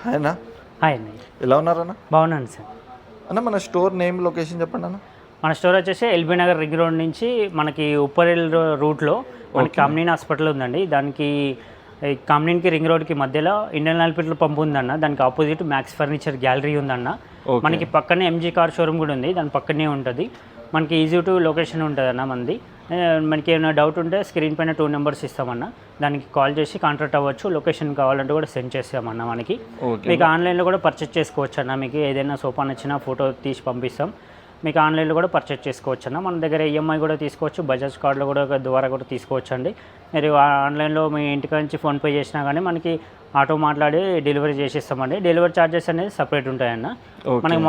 హాయ్నా. Hi అండి, ఎలా ఉన్నారన్న? బాగున్నాను సార్. అన్న మన స్టోర్ నేమ్ లొకేషన్ చెప్పండి అన్న. మన స్టోర్ వచ్చేసి ఎల్బీ నగర్ రింగ్ రోడ్ నుంచి మనకి ఉప్పరేల్ రూట్లో మనకి కామ్నీన్ హాస్పిటల్ ఉందండి. దానికి కామ్నీన్కి రింగ్ రోడ్కి మధ్యలో ఇండియన్ ఆయిల్ పెట్రోల్ పంప్ ఉందన్న. దానికి ఆపోజిట్ మ్యాక్స్ ఫర్నిచర్ గ్యాలరీ ఉందన్న. మనకి పక్కనే ఎంజీ కార్ షోరూమ్ కూడా ఉంది, దాని పక్కనే ఉంటుంది. మనకి ఈజీ టు లొకేషన్ ఉంటుంది అన్న మనది. మనకి ఏమైనా డౌట్ ఉంటే స్క్రీన్ పైన 2 నెంబర్స్ ఇస్తామన్న, దానికి కాల్ చేసి కాంటాక్ట్ అవ్వచ్చు. లొకేషన్ కావాలంటే కూడా సెండ్ చేస్తామన్న. మనకి మీకు ఆన్లైన్లో కూడా పర్చేస్ చేసుకోవచ్చు అన్న. మీకు ఏదైనా సోఫా నచ్చినా ఫోటో తీసి పంపిస్తాం, మీకు ఆన్లైన్లో కూడా పర్చేస్ చేసుకోవచ్చు అన్న. మన దగ్గర ఈఎంఐ కూడా తీసుకోవచ్చు, బజాజ్ కార్డులో కూడా ద్వారా కూడా తీసుకోవచ్చు అండి. మీరు ఆన్లైన్లో మీ ఇంటికి నుంచి ఫోన్పే చేసినా కానీ మనకి ఆటో మాట్లాడి డెలివరీ చేసిస్తామండి. డెలివరీ ఛార్జెస్ అనేది సపరేట్ ఉంటాయన్న. మనకి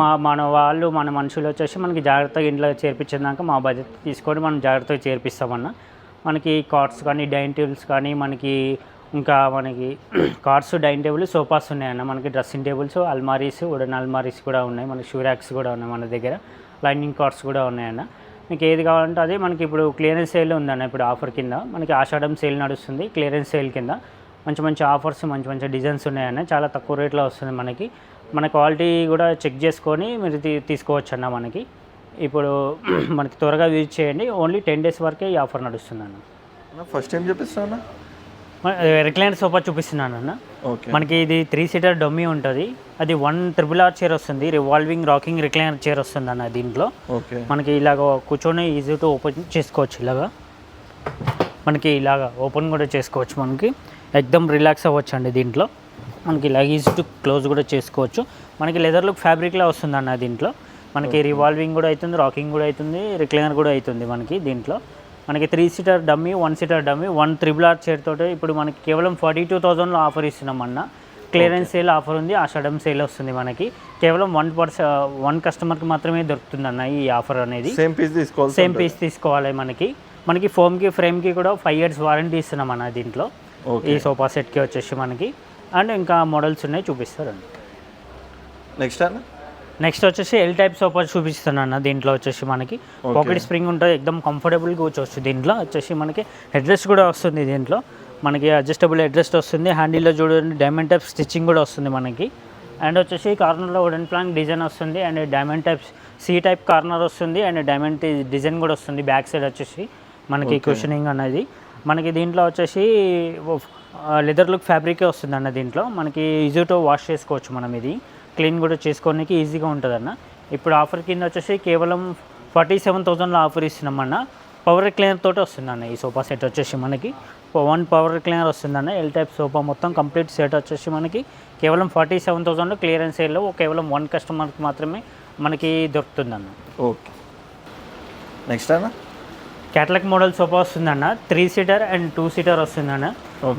మన మనుషులు వచ్చేసి మనకి జాగ్రత్తగా ఇంట్లో చేర్పించేదాకా మా బడ్జెట్ తీసుకొని మనం జాగ్రత్తగా చేర్పిస్తామన్న. మనకి కార్డ్స్ కానీ డైనింగ్ టేబుల్స్ కానీ మనకి కార్డ్స్ డైనింగ్ టేబుల్ సోఫాస్ ఉన్నాయన్న. మనకి డ్రెస్సింగ్ టేబుల్స్, అల్మారీస్, వుడెన్ అల్మారీస్ కూడా ఉన్నాయి. మనకి షూ ర్యాక్స్ కూడా ఉన్నాయి మన దగ్గర. లైనింగ్ కార్డ్స్ కూడా ఉన్నాయన్న. మీకు ఏది కావాలంటే అదే. మనకి ఇప్పుడు క్లియరెన్స్ సేల్ ఉందన్న. ఇప్పుడు ఆఫర్ కింద మనకి ఆషాఢం సేల్ నడుస్తుంది. క్లియరెన్స్ సేల్ కింద మంచి ఆఫర్స్, మంచి డిజైన్స్ ఉన్నాయన్న. చాలా తక్కువ రేట్లో వస్తుంది మనకి. మన క్వాలిటీ కూడా చెక్ చేసుకొని మీరు తీసుకోవచ్చు అన్న. మనకి ఇప్పుడు మనకి త్వరగా విజిట్ చేయండి. ఓన్లీ 10 days వరకే ఈ ఆఫర్ నడుస్తుంది అన్న. ఫస్ట్ టైం చూపిస్తాను, రిక్లైనర్ సోఫా చూపిస్తున్నాను అన్న. మనకి ఇది 3-seater డమ్మీ ఉంటుంది. అది 1 RRR చైర్ వస్తుంది, రివాల్వింగ్ రాకింగ్ రిక్లైనర్ చైర్ వస్తుంది అన్న. దీంట్లో మనకి ఇలాగ కూర్చొని ఈజీ టు ఓపెన్ చేసుకోవచ్చు. మనకి ఇలాగా ఓపెన్ కూడా చేసుకోవచ్చు. మనకి ఎక్దమ్ రిలాక్స్ అవ్వచ్చు అండి. దీంట్లో మనకి ఇలా ఈజీ టు క్లోజ్ కూడా చేసుకోవచ్చు. మనకి లెదర్ లుక్ ఫ్యాబ్రిక్లా వస్తుంది అన్న. దీంట్లో మనకి రివాల్వింగ్ కూడా అవుతుంది, రాకింగ్ కూడా అవుతుంది, రిక్లైనర్ కూడా అవుతుంది. మనకి దీంట్లో మనకి 3-seater dummy, 1-seater dummy, 1 RRR chair తోటి ఇప్పుడు మనకి కేవలం 42,000లో ఆఫర్ ఇస్తున్నాం అన్న. క్లియరెన్స్ సేల్ ఆఫర్ ఉంది, ఆషాఢం సేల్ వస్తుంది. మనకి కేవలం 1 కస్టమర్కి మాత్రమే దొరుకుతుంది అన్న ఈ ఆఫర్ అనేది. సేమ్ పీస్ తీసుకోవాలి. మనకి ఫోమ్కి ఫ్రేమ్కి కూడా 5 years వారంటీ ఇస్తున్నాం అన్న దీంట్లో. ఈ సోఫా సెట్కి వచ్చేసి మనకి అండ్ ఇంకా మోడల్స్ ఉన్నాయి, చూపిస్తారండి. నెక్స్ట్ వచ్చేసి ఎల్ టైప్ సోఫా చూపిస్తాను అన్న. దీంట్లో వచ్చేసి మనకి పాకెట్ స్ప్రింగ్ ఉంటుంది, ఎక్దమ్ కంఫర్టబుల్గా కూర్చోవచ్చు. దీంట్లో వచ్చేసి మనకి హెడ్ రెస్ట్ కూడా వస్తుంది. దీంట్లో మనకి అడ్జస్టబుల్ హెడ్ రెస్ట్ వస్తుంది. హ్యాండిల్లో చూడండి డైమండ్ టైప్ స్టిచ్చింగ్ కూడా వస్తుంది మనకి. అండ్ వచ్చేసి కార్నర్లో వుడెన్ ప్లాంక్ డిజైన్ వస్తుంది. And diamond type C type corner వస్తుంది. అండ్ డైమండ్ డిజైన్ కూడా వస్తుంది. బ్యాక్ సైడ్ వచ్చేసి మనకి క్యూషనింగ్ అనేది. మనకి దీంట్లో వచ్చేసి లెదర్ లుక్ ఫ్యాబ్రికే వస్తుంది అన్న. దీంట్లో మనకి ఈజీ టు వాష్ చేసుకోవచ్చు. మనం ఇది క్లీన్ కూడా చేసుకోవడానికి ఈజీగా ఉంటుంది అన్న. ఇప్పుడు ఆఫర్ కింద వచ్చేసి కేవలం 47,000లో ఆఫర్ ఇస్తున్నాం అన్న. పవర్ రిక్లైనర్ తోటి వస్తుంది అన్న. ఈ సోఫా సెట్ వచ్చేసి మనకి 1 పవర్ రిక్లైనర్ వస్తుంది అన్న. ఎల్ టైప్ సోఫా మొత్తం కంప్లీట్ సెట్ వచ్చేసి మనకి కేవలం 47,000లో క్లియరెన్స్ సేల్లో కేవలం 1 కస్టమర్కి మాత్రమే మనకి దొరుకుతుంది అన్న. ఓకే, నెక్స్ట్ అన్న క్యాటలాగ్ మోడల్ సోఫా వస్తుందన్న. 3-seater అండ్ 2-seater వస్తుందన్న.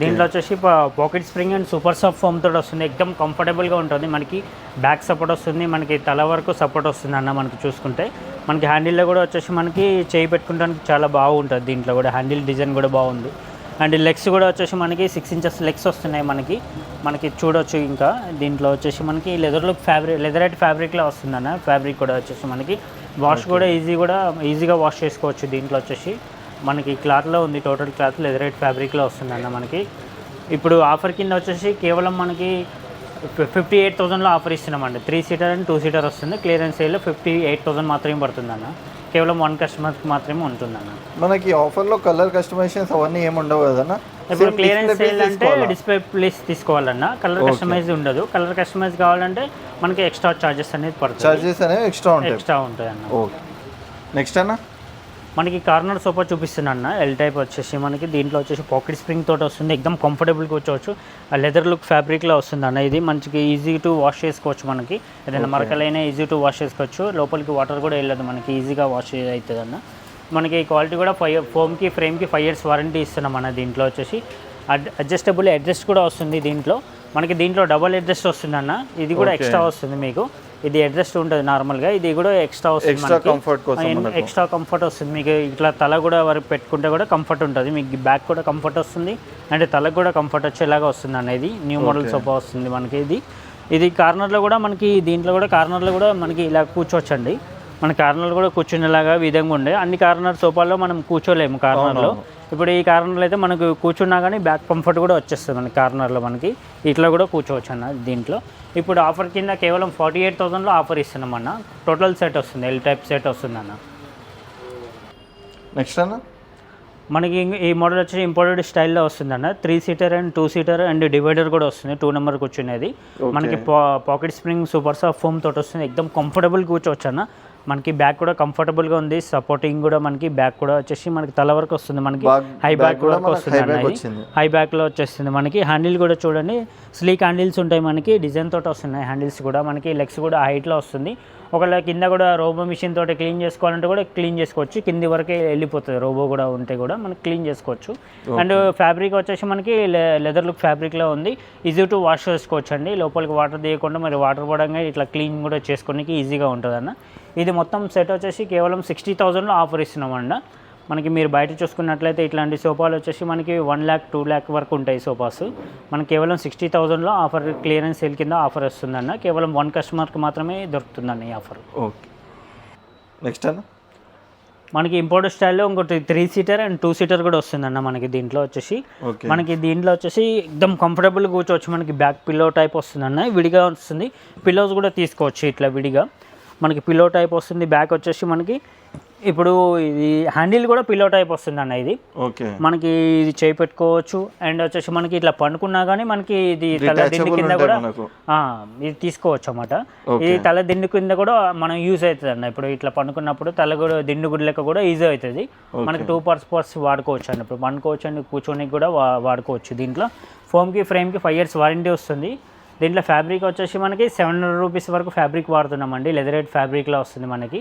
దీంట్లో వచ్చేసి pocket spring and super soft foam తోటి వస్తుంది. ఎక్దమ్ కంఫర్టబుల్గా ఉంటుంది. మనకి బ్యాక్ సపోర్ట్ వస్తుంది, మనకి తల వరకు సపోర్ట్ వస్తుంది అన్న. మనకి చూసుకుంటే మనకి హ్యాండిల్లో కూడా వచ్చేసి మనకి చేయి పెట్టుకోవడానికి చాలా బాగుంటుంది. దీంట్లో కూడా హ్యాండిల్ డిజైన్ కూడా బాగుంది. అండ్ లెగ్స్ కూడా వచ్చేసి మనకి 6 inches లెగ్స్ వస్తున్నాయి మనకి చూడొచ్చు. ఇంకా దీంట్లో వచ్చేసి మనకి లెదరైట్ ఫ్యాబ్రిక్లో వస్తుందన్న. ఫ్యాబ్రిక్ కూడా వచ్చేసి మనకి వాష్ కూడా ఈజీగా వాష్ చేసుకోవచ్చు. దీంట్లో వచ్చేసి మనకి క్లాత్లో ఉంది, టోటల్ క్లాత్ లెదరైట్ ఫ్యాబ్రిక్లో వస్తుందన్న. మనకి ఇప్పుడు ఆఫర్ కింద వచ్చేసి కేవలం మనకి 58,000లో ఆఫర్ ఇస్తున్నామండి. 3-seater అండ్ 2-seater వస్తుంది. క్లియరెన్స్ సేల్లో 58,000 మాత్రమే పడుతుందన్న. కేవలం 1 కస్టమర్కి మాత్రమే ఉంటుందన్న. మనకి ఆఫర్లో కలర్ కస్టమైజేషన్స్ అవన్నీ ఏమి ఉండవు కదన్నా. ఇప్పుడు క్లియరెన్స్ సేల్ అంటే డిస్ప్లే ప్లేస్ తీసుకోవాలన్న. కలర్ కస్టమైజ్ ఉండదు. కలర్ కస్టమైజ్ కావాలంటే మనకి ఎక్స్ట్రా చార్జెస్ అనేది పడుతుంది. చార్జెస్ అనేవి ఎక్స్ట్రా ఉంటాయి అన్న. ఓకే, నెక్స్ట్ అన్న మనకి కార్నర్ సోఫా చూపిస్తున్నా అన్న. ఎల్ టైప్ వచ్చేసి మనకి దీంట్లో వచ్చేసి పాకెట్ స్ప్రింగ్ తోటి వస్తుంది. ఎక్దమ్ కంఫర్టబుల్గా కూర్చోవచ్చు. లెదర్ లుక్ ఫ్యాబ్రిక్లో వస్తుంది అన్న. ఇది మంచిగా ఈజీ టు వాష్ చేసుకోవచ్చు. మనకి ఏదైనా మరకలైనా ఈజీ టు వాష్ చేసుకోవచ్చు. లోపలికి వాటర్ కూడా వెళ్ళదు. మనకి ఈజీగా వాష్ అవుతుంది అన్న. మనకి క్వాలిటీ కూడా ఫోమ్కి ఫ్రేమ్కి 5 years వారంటీ ఇస్తున్నాం అన్న. దీంట్లో వచ్చేసి అడ్జస్టబుల్ అడ్జస్ట్ కూడా వస్తుంది. దీంట్లో డబల్ అడ్జస్ట్ వస్తుంది అన్న. ఇది కూడా ఎక్స్ట్రా వస్తుంది మీకు. ఇది అడ్జస్ట్ ఉంటుంది నార్మల్గా, ఇది కూడా ఎక్స్ట్రా వస్తుంది. ఎక్స్ట్రా కంఫర్ట్ వస్తుంది మీకు. ఇట్లా తల కూడా వరకు పెట్టుకుంటే కూడా కంఫర్ట్ ఉంటుంది మీకు. బ్యాక్ కూడా కంఫర్ట్ వస్తుంది అండ్ తలకు కూడా కంఫర్ట్ వచ్చేలాగా వస్తుంది అనేది. న్యూ మోడల్ సోఫా వస్తుంది మనకి. ఇది కార్నర్లో కూడా మనకి దీంట్లో కూడా కార్నర్లో కూడా మనకి ఇలా కూర్చోవచ్చండి. మన కార్నర్లో కూడా కూర్చునేలాగా విధంగా ఉండే. అన్ని కార్నర్ సోఫాల్లో మనం కూర్చోలేము కార్నర్లో. ఇప్పుడు ఈ కార్నర్లో అయితే మనకు కూర్చున్నా కానీ బ్యాక్ కంఫర్ట్ కూడా వచ్చేస్తుంది మనకి కార్నర్లో మనకి ఇట్లా కూడా కూర్చోవచ్చు అన్న దీంట్లో. ఇప్పుడు ఆఫర్ కింద కేవలం 48,000లో ఆఫర్ ఇస్తున్నాం అన్న. టోటల్ సెట్ వస్తుంది, ఎల్ టైప్ సెట్ వస్తుంది అన్న. నెక్స్ట్ అన్న మనకి ఈ మోడల్ వచ్చి ఇంపోర్టెడ్ స్టైల్లో వస్తుంది అన్న. 3 seater and 2 seater and divider కూడా వస్తుంది, 2 నెంబర్ కూర్చునేది. మనకి pocket spring super soft foam తోటి వస్తుంది, ఎక్దమ్ కంఫర్టబుల్ కూర్చోవచ్చు అన్న. మనకి బ్యాక్ కూడా కంఫర్టబుల్గా ఉంది, సపోర్టింగ్ కూడా మనకి బ్యాక్ కూడా వచ్చేసి మనకి తల వరకు వస్తుంది, మనకి హై బ్యాక్ వరకు వస్తుంది అన్న. హై బ్యాక్లో వచ్చేస్తుంది మనకి. హ్యాండిల్ కూడా చూడండి స్లీక్ హ్యాండిల్స్ ఉంటాయి మనకి, డిజైన్ తోటి వస్తున్నాయి హ్యాండిల్స్ కూడా మనకి. లెగ్స్ కూడా హైట్లో వస్తుంది. ఒకవేళ కింద కూడా రోబో మిషన్ తోటి క్లీన్ చేసుకోవాలంటే కూడా క్లీన్ చేసుకోవచ్చు, కింది వరకే వెళ్ళిపోతుంది రోబో కూడా ఉంటే కూడా మనకి క్లీన్ చేసుకోవచ్చు. అండ్ ఫ్యాబ్రిక్ వచ్చేసి మనకి లెదర్ లుక్ ఫ్యాబ్రిక్లో ఉంది, ఈజీ టు వాష్ చేసుకోవచ్చు అండి. లోపలికి వాటర్ తీయకుండా మరి వాటర్ పడంగా ఇట్లా క్లీన్ కూడా చేసుకోవడానికి ఈజీగా ఉంటుంది అన్న. ఇది మొత్తం సెట్ వచ్చేసి కేవలం 60,000లో ఆఫర్ ఇస్తున్నామన్న. మనకి మీరు బయట చూసుకున్నట్లయితే ఇట్లాంటి సోఫాలు వచ్చేసి మనకి 1 lakh 2 lakh వరకు ఉంటాయి సోఫాస్. మనకి కేవలం 60,000లో ఆఫర్ క్లియరెన్స్ సేల్ కింద ఆఫర్ వస్తుందన్న. కేవలం 1 కస్టమర్కి మాత్రమే దొరుకుతుందన్న ఈ ఆఫర్. ఓకే నెక్స్ట్ అన్న మనకి ఇంపోర్టెడ్ స్టైల్లో ఇంకోటి 3 సీటర్ అండ్ 2 సీటర్ కూడా వస్తుందన్న. మనకి దీంట్లో వచ్చేసి ఎక్దమ్ కంఫర్టబుల్ కూర్చోవచ్చు. మనకి బ్యాక్ పిల్లో టైప్ వస్తుందన్న, విడిగా వస్తుంది. పిల్లోస్ కూడా తీసుకోవచ్చు ఇట్లా విడిగా. మనకి పిల్లో టైప్ వస్తుంది. బ్యాక్ వచ్చేసి మనకి ఇప్పుడు ఇది హ్యాండిల్ కూడా పిల్లో టైప్ వస్తుంది అన్న. ఇది మనకి ఇది చేయి పెట్టుకోవచ్చు. అండ్ వచ్చేసి మనకి ఇట్లా పండుకున్నా కానీ మనకి ఇది తల దిండు కింద కూడా ఇది తీసుకోవచ్చు అన్నమాట. ఇది తల దిండు కింద కూడా మనం యూజ్ అవుతుంది అన్న. ఇప్పుడు ఇట్లా పండుకున్నప్పుడు తల కూడా దిండు గుడి లెక్క కూడా ఈజీ అవుతుంది మనకి. 2 పర్పస్ వాడుకోవచ్చు అన్న. ఇప్పుడు పండుకోవచ్చు అండ్ కూర్చోనికి కూడా వాడుకోవచ్చు. దీంట్లో ఫోమ్కి ఫ్రేమ్కి 5 years వారంటీ వస్తుంది. దీంట్లో ఫ్యాబ్రిక్ వచ్చేసి మనకి 700 రూపీస్ వరకు ఫ్యాబ్రిక్ వాడుతున్నామండి. లెదరేట్ ఫ్యాబ్రిక్లో వస్తుంది మనకి.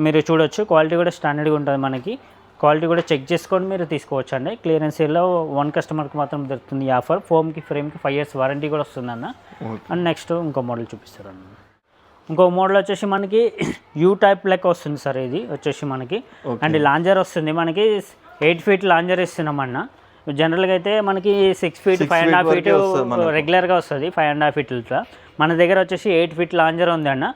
మీరు చూడొచ్చు క్వాలిటీ కూడా స్టాండర్డ్గా ఉంటుంది మనకి. క్వాలిటీ కూడా చెక్ చేసుకొని మీరు తీసుకోవచ్చు అండి. క్లియరెన్స్ సేల్లో 1 కస్టమర్కి మాత్రం దొరుకుతుంది ఈ ఆఫర్. ఫోమ్కి ఫ్రేమ్కి 5 years వారంటీ కూడా వస్తుందన్న. అండ్ నెక్స్ట్ ఇంకో మోడల్ చూపిస్తారు అన్న. ఇంకో మోడల్ వచ్చేసి మనకి యూ టైప్ లెక్క వస్తుంది సార్. ఇది వచ్చేసి మనకి అండ్ లాంజర్ వస్తుంది మనకి. 8 feet లాంజర్ ఇస్తున్నామన్న. జనరల్గా అయితే మనకి 6 feet 5.5 feet రెగ్యులర్గా వస్తుంది, 5.5 feet ఇట్లా. మన దగ్గర వచ్చేసి 8 feet లాంజర్ ఉంది అన్న.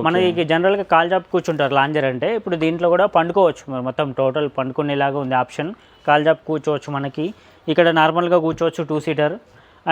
మనకి జనరల్గా కాల్ జాప్ కూర్చుంటారు లాంజర్ అంటే. ఇప్పుడు దీంట్లో కూడా పండుకోవచ్చు, మొత్తం టోటల్ పండుకునేలాగా ఉంది ఆప్షన్. కాల్ జాప్ కూర్చోవచ్చు మనకి. ఇక్కడ నార్మల్గా కూర్చోవచ్చు 2 seater.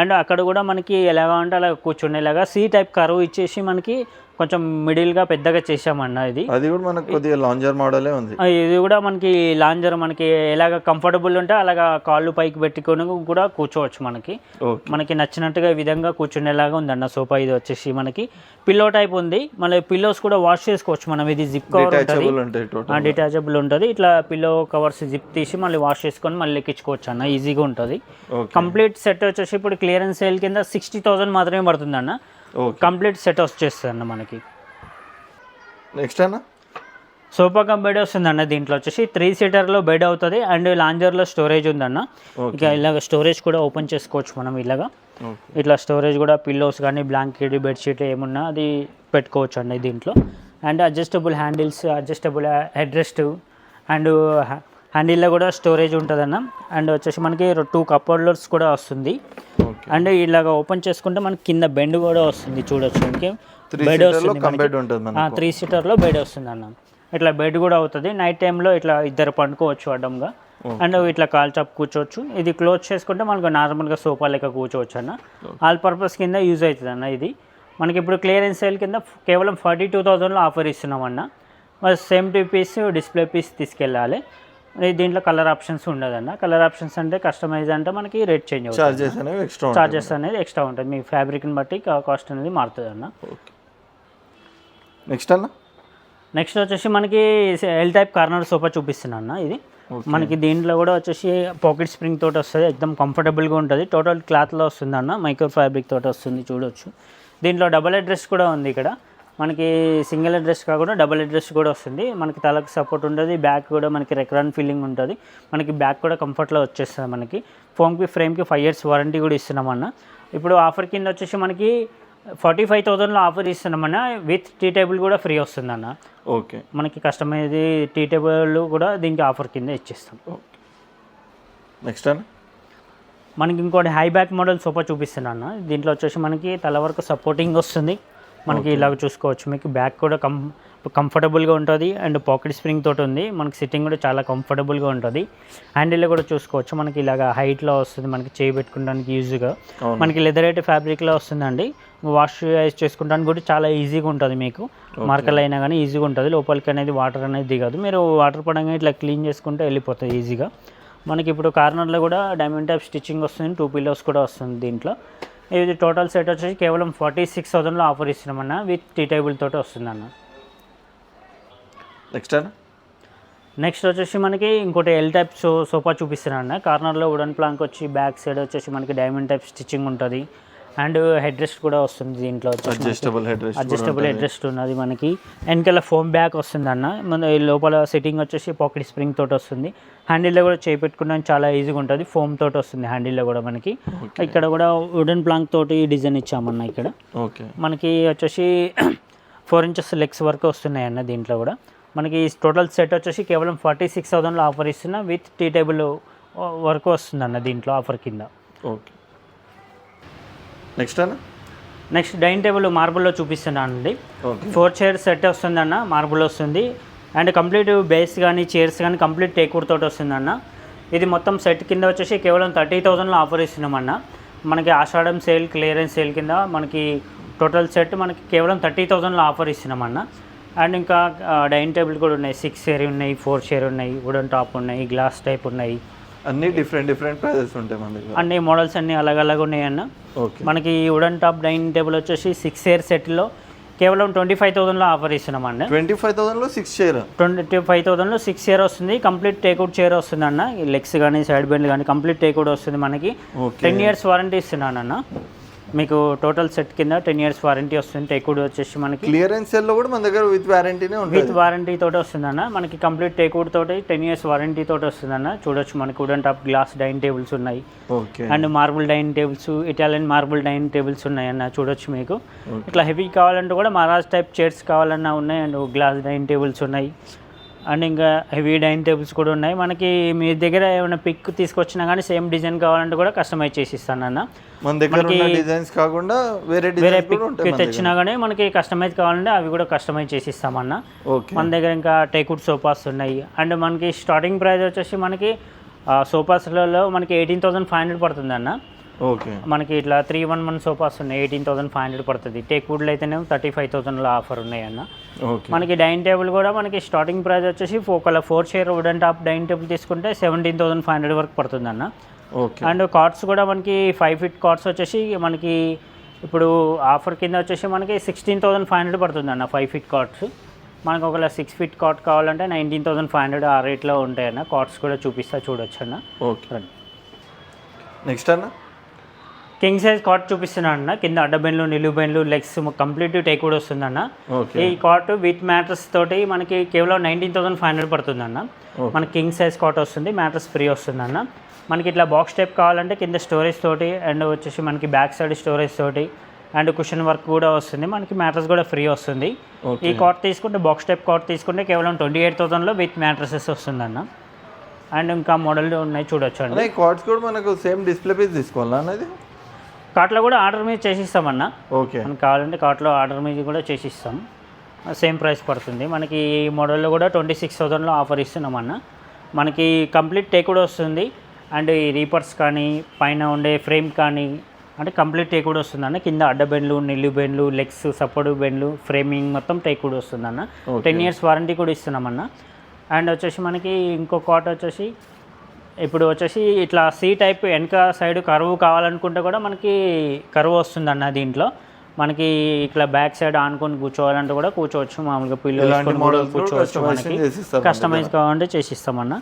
అండ్ అక్కడ కూడా మనకి ఎలాగా అంటే అలా కూర్చునేలాగా C టైప్ కర్వ్ ఇచ్చేసి మనకి కొంచెం మిడిల్గా పెద్దగా చేసామన్న. అది కూడా మనకి కొద్దిగా లాంజర్ మోడలే ఉంది. ఇది కూడా మనకి లాంజర్ మనకి ఎలాగ కంఫర్టబుల్ ఉంటే అలాగా కాళ్ళు పైకి పెట్టుకొని కూడా కూర్చోవచ్చు మనకి నచ్చినట్టుగా ఈ విధంగా కూర్చునేలాగా ఉందన్న సోఫా. ఇది వచ్చేసి మనకి పిల్లో టైప్ ఉంది. మళ్ళీ పిల్లోస్ కూడా వాష్ చేసుకోవచ్చు మనం. ఇది జిప్ కవర్ ఉంటుంది, డిటాచబుల్ ఉంటుంది. ఇట్లా పిల్లో కవర్స్ జిప్ తీసి మళ్ళీ వాష్ చేసుకొని మళ్ళీ ఎక్కించుకోవచ్చు అన్న, ఈజీగా ఉంటుంది. కంప్లీట్ సెట్ వచ్చేసి ఇప్పుడు క్లియరెన్స్ సేల్ కింద 60,000 మాత్రమే పడుతుంది అన్న. కంప్లీట్ సెట్ వచ్చేస్తుంది అన్న మనకి. నెక్స్ట్ అన్న సోఫా కమ్ బెడ్ వస్తుంది అన్న. దీంట్లో వచ్చేసి 3 seaterలో బెడ్ అవుతుంది అండ్ లాంజర్లో స్టోరేజ్ ఉందన్న. ఇక ఇలాగ స్టోరేజ్ కూడా ఓపెన్ చేసుకోవచ్చు మనం. ఇలాగా ఇట్లా స్టోరేజ్ కూడా పిల్లోస్ కానీ బ్లాంకెట్ బెడ్షీట్ ఏమున్నా అది పెట్టుకోవచ్చు అండి దీంట్లో. And adjustable handles, adjustable head rest and హ్యాండిల్లో కూడా స్టోరేజ్ ఉంటుందన్న. అండ్ వచ్చేసి మనకి 2 cup holders కూడా వస్తుంది. అండ్ ఇలాగ ఓపెన్ చేసుకుంటే మనకి కింద బెండ్ కూడా వస్తుంది చూడొచ్చు. ఇంకే బెడ్ వస్తుంది, 3 seaterలో బెడ్ వస్తుంది అన్న. ఇట్లా బెడ్ కూడా అవుతుంది. నైట్ టైంలో ఇట్లా ఇద్దరు పండుకోవచ్చు అడ్డంగా. అండ్ ఇట్లా కాల్ చాప్ కూర్చోవచ్చు. ఇది క్లోజ్ చేసుకుంటే మనకు నార్మల్గా సోఫా లెక్క కూర్చోవచ్చు అన్న. ఆల్ పర్పస్ కింద యూజ్ అవుతుంది అన్న. ఇది మనకి ఇప్పుడు క్లియరెన్స్ సేల్ కింద కేవలం 42,000లో ఆఫర్ ఇస్తున్నామన్న. మరి సేమ్ పీస్ డిస్ప్లే పీస్ తీసుకెళ్ళాలి. దీంట్లో కలర్ ఆప్షన్స్ ఉండదన్న. కలర్ ఆప్షన్స్ అంటే కస్టమైజ్ అంటే మనకి రేట్ చేంజ్ అవుతుంది, చార్జెస్ అనేది ఎక్స్ట్రా ఉంటుంది. మీ ఫ్యాబ్రిక్ని బట్టి కాస్ట్ అనేది మారుతుంది అన్న. నెక్స్ట్ వచ్చేసి మనకి ఎల్ టైప్ కార్నర్ సోఫా చూపిస్తున్నా అన్న. ఇది మనకి దీంట్లో కూడా వచ్చేసి పాకెట్ స్ప్రింగ్ తోటి వస్తుంది, ఎక్దమ్ కంఫర్టబుల్గా ఉంటుంది. టోటల్ క్లాత్లో వస్తుంది అన్న, మైక్రో ఫ్యాబ్రిక్ తోటి వస్తుంది చూడవచ్చు. దీంట్లో డబల్ అడ్రస్ కూడా ఉంది. ఇక్కడ మనకి సింగిల్ అడ్రస్ కాకుండా డబుల్ అడ్రస్ కూడా వస్తుంది. మనకి తలకు సపోర్ట్ ఉంటుంది, బ్యాక్ కూడా మనకి రెక్రాన్ ఫీలింగ్ ఉంటుంది. మనకి బ్యాక్ కూడా కంఫర్ట్లో వచ్చేస్తుంది. మనకి ఫోమ్కి ఫ్రేమ్కి 5 years వారంటీ కూడా ఇస్తున్నామన్న. ఇప్పుడు ఆఫర్ కింద వచ్చేసి మనకి 45,000లో ఆఫర్ ఇస్తున్నామన్న. విత్ టీ టేబుల్ కూడా ఫ్రీ వస్తుందన్న. ఓకే, మనకి కస్టమైజ్ టీ టేబుల్ కూడా దీనికి ఆఫర్ కింద ఇచ్చేస్తాం. నెక్స్ట్ అన్న మనకి ఇంకోటి హై బ్యాక్ మోడల్ సోఫా చూపిస్తున్నాను. దీంట్లో వచ్చేసి మనకి తల వరకు సపోర్టింగ్ వస్తుంది. మనకి ఇలాగ చూసుకోవచ్చు. మీకు బ్యాక్ కూడా కంఫర్టబుల్గా ఉంటుంది అండ్ పాకెట్ స్ప్రింగ్ తోటి ఉంది. మనకి సిట్టింగ్ కూడా చాలా కంఫర్టబుల్గా ఉంటుంది. హ్యాండిల్లో కూడా చూసుకోవచ్చు, మనకి ఇలాగ హైట్లో వస్తుంది, మనకి చేయి పెట్టుకోవడానికి ఈజీగా. మనకి లెదర్ అయితే ఫ్యాబ్రిక్లో వస్తుందండి. వాష్ చేసుకుంటానికి కూడా చాలా ఈజీగా ఉంటుంది. మీకు మార్కలు అయినా కానీ ఈజీగా ఉంటుంది. లోపలికి అనేది వాటర్ అనేది దిగదు. మీరు వాటర్ పడంగా ఇట్లా క్లీన్ చేసుకుంటే వెళ్ళిపోతుంది ఈజీగా. మనకి ఇప్పుడు కార్నర్లో కూడా డైమండ్ టైప్ స్టిచ్చింగ్ వస్తుంది, 2 పిల్లోస్ కూడా వస్తుంది దీంట్లో. ఇది టోటల్ సెట్ వచ్చేసి కేవలం 46,000లో ఆఫర్ ఇస్తున్నామన్న, విత్ టీ టేబుల్ తోటి వస్తుందన్న. నెక్స్ట్ వచ్చేసి మనకి ఇంకోటి ఎల్ టైప్ సోఫా చూపిస్తున్నాను. కార్నర్లో వుడెన్ ప్లాంక్ వచ్చి బ్యాక్ సైడ్ వచ్చేసి మనకి డైమండ్ టైప్ స్టిచ్చింగ్ ఉంటుంది అండ్ హెడ్ రెస్ట్ కూడా వస్తుంది. దీంట్లో అడ్జస్టబుల్ హెడ్ రెస్ట్ ఉన్నది. మనకి వెనకాల ఫోమ్ బ్యాక్ వస్తుంది అన్న. మన లోపల సెట్టింగ్ వచ్చేసి పాకెట్ స్ప్రింగ్ తోటి వస్తుంది. హ్యాండిల్లో కూడా చేపెట్టుకోవడానికి చాలా ఈజీగా ఉంటుంది. ఫోమ్ తోటి వస్తుంది హ్యాండిల్లో కూడా. మనకి ఇక్కడ కూడా వుడెన్ ప్లాంక్ తోటి డిజైన్ ఇచ్చామన్న. ఇక్కడ మనకి వచ్చేసి 4 inches లెగ్స్ వరకు వస్తున్నాయి అన్న. దీంట్లో కూడా మనకి టోటల్ సెట్ వచ్చేసి కేవలం 46,000లో ఆఫర్ ఇస్తున్నా, విత్ టీ టేబుల్ వరకు వస్తుంది అన్న దీంట్లో ఆఫర్ కింద. ఓకే. నెక్స్ట్ డైనింగ్ టేబుల్ మార్బుల్లో చూపిస్తున్నాను అండి. 4 chairs సెట్ వస్తుంది అన్న, మార్బుల్ వస్తుంది అండ్ కంప్లీట్ బేస్ కానీ చైర్స్ కానీ కంప్లీట్ టేక్వుడ్ తోటి వస్తుంది అన్న. ఇది మొత్తం సెట్ కింద వచ్చేసి కేవలం 30,000లో ఆఫర్ ఇస్తున్నామన్న. మనకి ఆషాఢం సేల్, క్లియరెన్స్ సేల్ కింద మనకి టోటల్ సెట్ మనకి కేవలం 30,000లో ఆఫర్ ఇస్తున్నామన్న. అండ్ ఇంకా డైనింగ్ టేబుల్ కూడా ఉన్నాయి. 6 chair ఉన్నాయి, 4 chair ఉన్నాయి, వుడెన్ టాప్ ఉన్నాయి, గ్లాస్ టైప్ ఉన్నాయి. అన్ని డిఫరెంట్ ప్రైజెస్ ఉంటాయి మన దగ్గర. అన్ని మోడల్స్ అన్నీ అలాగ ఉన్నాయి అన్న. మనకి వుడెన్ టాప్ డైనింగ్ టేబుల్ వచ్చేసి 6 chair సెట్లో కేవలం 25,000లో ఆఫర్ ఇస్తున్నాం అన్న. 25,000లో 6 chair 25,000లో 6 chair వస్తుంది. కంప్లీట్ టేక్వుడ్ చైర్ వస్తుంది అన్న. ఈ లెగ్స్ కానీ సైడ్ బెండ్ కానీ కంప్లీట్ టేక్వుడ్ వస్తుంది. మనకి 10 years వారంటీ ఇస్తున్నాను అన్న. మీకు టోటల్ సెట్ కింద 10 years వారంటీ వస్తుంది. టేక్వుడ్ వచ్చేసి మనకి క్లియరెన్స్ సేల్లో కూడా మన దగ్గర విత్ వారంటీనే ఉంటుంది. విత్ వారంటీ తోటి వస్తుందన్న. మనకి కంప్లీట్ టేక్వుడ్ తోటి 10 years వారంటీ తోటి వస్తుందన్న. చూడొచ్చు మనకి wooden top glass dining tables ఉన్నాయి and marble dining tables, Italian marble dining tables ఉన్నాయన్న. చూడొచ్చు మీకు. ఇట్లా హెవీ కావాలంటే కూడా మహారాజ్ టైప్ చైర్స్ కావాలన్నా ఉన్నాయి అండ్ గ్లాస్ డైనింగ్ టేబుల్స్ ఉన్నాయి అండ్ ఇంకా హెవీ డైనింగ్ టేబుల్స్ కూడా ఉన్నాయి. మనకి మీ దగ్గర ఏమైనా పిక్ తీసుకొచ్చినా కానీ సేమ్ డిజైన్ కావాలంటే కూడా కస్టమైజ్ చేసి ఇస్తానన్న. మన దగ్గర డిజైన్స్ కాకుండా వేరే పిక్ తెచ్చినా కానీ మనకి కస్టమైజ్ కావాలంటే అవి కూడా కస్టమైజ్ చేసి ఇస్తామన్న. మన దగ్గర ఇంకా టేక్వుడ్ సోఫాస్ ఉన్నాయి అండ్ మనకి స్టార్టింగ్ ప్రైస్ వచ్చేసి మనకి సోఫాస్లలో మనకి 18,500 పడుతుంది అన్న. మనకి ఇట్లా 311 సోఫాస్ ఉన్నాయి, 18,500 పడుతుంది. టేక్వుడ్లో అయితేనేమో 35,000లో ఆఫర్ ఉన్నాయి అన్న. మనకి డైనింగ్ టేబుల్ కూడా మనకి స్టార్టింగ్ ప్రైస్ వచ్చేసి 4 chair wooden top dining table తీసుకుంటే 17,500 వరకు పడుతుంది అన్న. అండ్ కార్డ్స్ కూడా మనకి 5 feet కార్డ్స్ వచ్చేసి మనకి ఇప్పుడు ఆఫర్ కింద వచ్చేసి మనకి 16,500 పడుతుంది అన్న. 5 feet కార్డ్స్ మనకు ఒకవేళ 6 feet కార్డ్ కావాలంటే 19,500 ఆ రేట్లో ఉంటాయన్న. కార్డ్స్ కూడా చూపిస్తా, చూడొచ్చు అన్న. నెక్స్ట్ అన్న కింగ్ సైజ్ కాట్ చూపిస్తున్నాను అన్న. కింద అడ్డబెండ్లు, నిలువు బెండ్లు, లెగ్స్ కంప్లీట్ టేక్వుడ్ వస్తుందన్న. ఈ కాట్ విత్ మ్యాట్రస్ తోటి మనకి కేవలం 19,500 పడుతుందన్న. మనకి కింగ్ సైజ్ కాట్ వస్తుంది, మ్యాట్రస్ ఫ్రీ వస్తుందన్న. మనకి ఇట్లా బాక్స్ టైప్ కావాలంటే కింద స్టోరేజ్ తోటి అండ్ వచ్చేసి మనకి బ్యాక్ సైడ్ స్టోరేజ్ తోటి అండ్ కుషన్ వర్క్ కూడా వస్తుంది. మనకి మ్యాట్రస్ కూడా ఫ్రీ వస్తుంది. ఈ కాట్ తీసుకుంటే బాక్స్ టైప్ కాట్ తీసుకుంటే కేవలం 28,000లో విత్ మ్యాట్రసెస్ వస్తుందన్న. అండ్ ఇంకా మోడల్ ఉన్నాయి, చూడొచ్చు అండి. కార్డ్స్ కూడా మనకు సేమ్ డిస్ప్లే పీస్ తీసుకోవాలా అనేది? కార్ట్లో కూడా ఆర్డర్ మీద చేసిస్తామన్న. మనకు కావాలంటే కార్ట్లో ఆర్డర్ మీద కూడా చేసిస్తాం. సేమ్ ప్రైస్ పడుతుంది. మనకి ఈ మోడల్లో కూడా 26,000లో ఆఫర్ ఇస్తున్నామన్న. మనకి కంప్లీట్ టేక్వుడ్ వస్తుంది అండ్ ఈ రీపర్స్ కానీ పైన ఉండే ఫ్రేమ్ కానీ అంటే కంప్లీట్ టేక్వుడ్ వస్తుందన్న. కింద అడ్డబెండ్లు, నిలువు బెండ్లు, లెగ్స్, సపోర్ట్ బెండ్లు, ఫ్రేమింగ్ మొత్తం టేక్వుడ్ వస్తుందన్న. 10 years వారంటీ కూడా ఇస్తున్నామన్న. అండ్ వచ్చేసి మనకి ఇంకో కాట్ వచ్చేసి ఇప్పుడు వచ్చేసి ఇట్లా సి టైప్ వెనక సైడ్ కర్వ్ కావాలనుకుంటే కూడా మనకి కర్వ్ వస్తుందన్న. దీంట్లో మనకి ఇట్లా బ్యాక్ సైడ్ ఆనుకొని కూర్చోవాలంటే కూడా కూర్చోవచ్చు. మామూలుగా పిల్లలు కూర్చోవచ్చు. మనకి కస్టమైజ్ కావాలంటే చేసిస్తామన్న.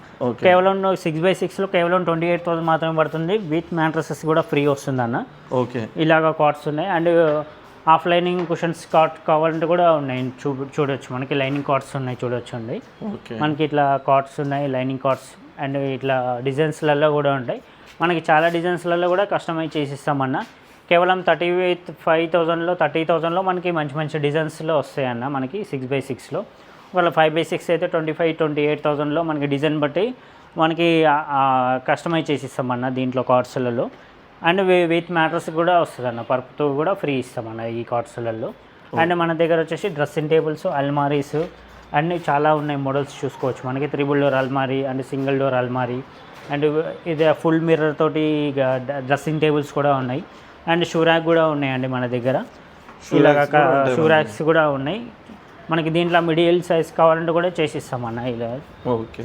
కేవలం 6x6లో కేవలం 28,000 మాత్రమే పడుతుంది. విత్ మ్యాట్రసెస్ కూడా ఫ్రీ వస్తుందన్న. ఇలాగా కార్డ్స్ ఉన్నాయి and half lining cushions card కావాలంటే కూడా ఉన్నాయి. చూడొచ్చు మనకి లైనింగ్ కార్డ్స్ ఉన్నాయి, చూడొచ్చు అండి. మనకి ఇట్లా కార్డ్స్ ఉన్నాయి, లైనింగ్ కార్డ్స్ అండ్ ఇట్లా డిజైన్స్లలో కూడా ఉంటాయి. మనకి చాలా డిజైన్స్లలో కూడా కస్టమైజ్ చేసిస్తామన్న. కేవలం 35,000లో 30,000లో మనకి మంచి మంచి డిజైన్స్లో వస్తాయన్న. మనకి 6x6లో ఒకవేళ 5x6 అయితే 28,000లో మనకి డిజైన్ బట్టి మనకి కస్టమైజ్ చేసిస్తామన్న దీంట్లో కార్డ్స్లలో. అండ్ విత్ మ్యాట్రస్ కూడా వస్తుందన్న. పర్పుతో కూడా ఫ్రీ ఇస్తామన్న ఈ కార్డ్స్లలో. అండ్ మన దగ్గర వచ్చేసి డ్రెస్సింగ్ టేబుల్స్, అల్మారీస్ అన్నీ చాలా ఉన్నాయి మోడల్స్ చూసుకోవచ్చు. మనకి 3 డోర్ అల్మారీ అండ్ సింగిల్ డోర్ అల్మారీ అండ్ ఇది ఫుల్ మిర్రర్ తోటి డ్రెస్సింగ్ టేబుల్స్ కూడా ఉన్నాయి. అండ్ షూ ర్యాక్ కూడా ఉన్నాయండి మన దగ్గర. ఇలాగ షూ ర్యాక్స్ కూడా ఉన్నాయి మనకి. దీంట్లో మిడిల్ సైజ్ కావాలంటే కూడా చేసిస్తామన్న. ఇలా ఓకే,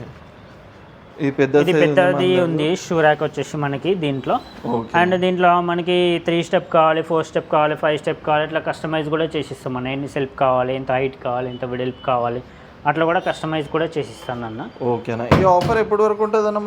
ఇది పెద్దది ఉంది షూ ర్యాక్ వచ్చేసి మనకి దీంట్లో. అండ్ దీంట్లో మనకి 3 స్టెప్ కావాలి, 4 స్టెప్ కావాలి, 5 స్టెప్ కావాలి, ఇట్లా కస్టమైజ్ కూడా చేసిస్తాం అన్న. ఎన్ని సెల్ఫ్ కావాలి, ఎంత హైట్ కావాలి, ఎంత వెడల్పు కావాలి, అట్లా కూడా కస్టమైజ్ కూడా చేసిస్తాను అన్న. ఓకేనా. ఈ ఆఫర్ ఎప్పటి వరకు ఉంటుంది అన్న?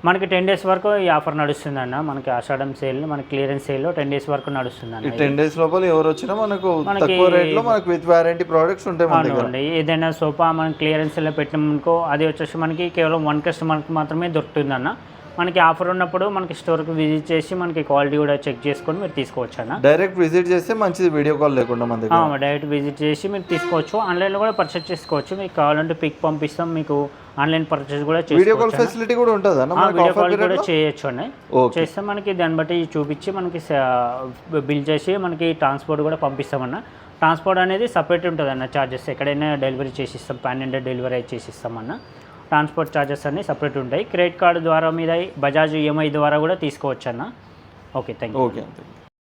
మనకి 10 డేస్ వరకు ఈ ఆఫర్ నడుస్తుంది అన్న. మనకి ఆషాఢం సేల్, మనకి క్లియరెన్స్ సేల్లో 10 డేస్ వరకు నడుస్తుంది అన్న. 10 డేస్ లోపల ఎవరు వచ్చినా మనకు తక్కువ రేట్లో మనకి విత్ వారంటీ ప్రోడక్ట్స్ ఉంటాయి మన దగ్గర. ఏదైనా సోఫా మనం క్లియరెన్స్ లో పెట్టినామనుకో, అది వచ్చేసి మనకి కేవలం 1 కస్టమర్కి మాత్రమే దొరుకుతుంది అన్న. మనకి ఆఫర్ ఉన్నప్పుడు మనకి స్టోర్కి విజిట్ చేసి మనకి క్వాలిటీ కూడా చెక్ చేసుకొని మీరు తీసుకోవచ్చు అన్న. డైరెక్ట్ విజిట్ చేస్తే మంచిది, వీడియో కాల్ లేకుండా మన దగ్గర. డైరెక్ట్ విజిట్ చేసి మీరు తీసుకోవచ్చు. ఆన్లైన్లో కూడా పర్చేస్ చేసుకోవచ్చు. మీకు కావాలంటే పిక్ పంపిస్తాం, మీకు ఆన్లైన్ పర్చేస్ కూడా చేసుకోవచ్చు. వీడియో కాల్ ఫెసిలిటీ కూడా ఉంటుంది అన్న. వీడియో కాల్ కూడా చేయొచ్చు అండి. చేస్తే మనకి దాన్ని బట్టి చూపించి మనకి బిల్ చేసి మనకి ట్రాన్స్పోర్ట్ కూడా పంపిస్తామన్న. ట్రాన్స్పోర్ట్ అనేది సపరేట్ ఉంటుంది అన్న. చార్జెస్ ఎక్కడైనా డెలివరీ చేసిస్తాం, పాన్ ఇండియా డెలివరీ చేసిస్తామన్న. ట్రాన్స్పోర్ట్ ఛార్జెస్ అన్నీ సపరేట్ ఉంటాయి. క్రెడిట్ కార్డు ద్వారా మీద బజాజ్ ఈఎంఐ ద్వారా కూడా తీసుకోవచ్చు అన్న. Okay, thank you. ఓకే.